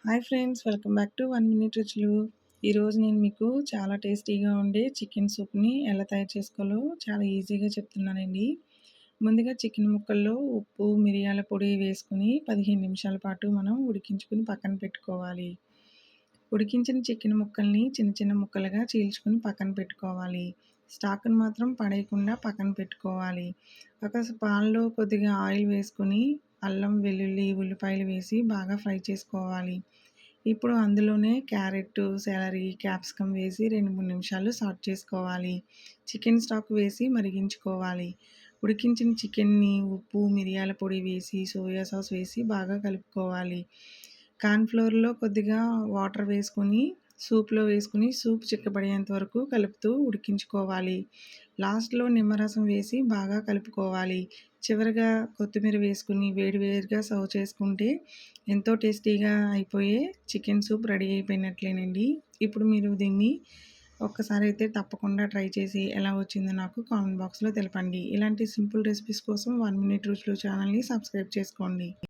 Hi friends, welcome back to 1 minute రుచులు. ఈరోజు నేను మీకు చాలా టేస్టీగా ఉండే చికెన్ సూప్‌ని ఎలా తయారు చేసుకోవాలో చాలా ఈజీగా చెప్తున్నానండి. ముందుగా చికెన్ ముక్కల్లో ఉప్పు, మిరియాల పొడి వేసుకొని 15 నిమిషాల పాటు మనం ఉడికించుకొని పక్కన పెట్టుకోవాలి. ఉడికించిన చికెన్ ముక్కల్ని చిన్న చిన్న ముక్కలుగా చీల్చుకొని పక్కన పెట్టుకోవాలి. స్టాక్‌ని మాత్రం పడేయకుండా పక్కన పెట్టుకోవాలి. పాన్‌లో కొద్దిగా ఆయిల్ వేసుకొని అల్లం, వెల్లుల్లి, ఉల్లిపాయలు వేసి బాగా ఫ్రై చేసుకోవాలి. ఇప్పుడు అందులోనే క్యారెట్, సెలరీ, క్యాప్సికమ్ వేసి 2, 3 నిమిషాలు సాట్ చేసుకోవాలి. చికెన్ స్టాక్ వేసి మరిగించుకోవాలి. ఉడికించిన చికెన్‌ని ఉప్పు, మిరియాల పొడి వేసి, సోయా సాస్ వేసి బాగా కలుపుకోవాలి. కార్న్‌ఫ్లోర్‌లో కొద్దిగా వాటర్ వేసుకొని సూప్‌లో వేసుకొని సూప్ చిక్కబడేంత వరకు కలుపుతూ ఉడికించుకోవాలి. లాస్ట్‌లో నిమ్మరసం వేసి బాగా కలుపుకోవాలి. చివరగా కొత్తిమీర వేసుకొని వేడి వేడిగా సర్వ్ చేసుకుంటే ఎంతో టేస్టీగా అయిపోయే చికెన్ సూప్ రెడీ అయిపోయినట్లేనండి. ఇప్పుడు మీరు దీన్ని ఒక్కసారి అయితే తప్పకుండా ట్రై చేసి ఎలా వచ్చిందో నాకు కామెంట్ బాక్స్‌లో తెలపండి. ఇలాంటి సింపుల్ రెసిపీస్ కోసం 1 మినిట్ రుచులు ఛానల్‌ని సబ్స్క్రైబ్ చేసుకోండి.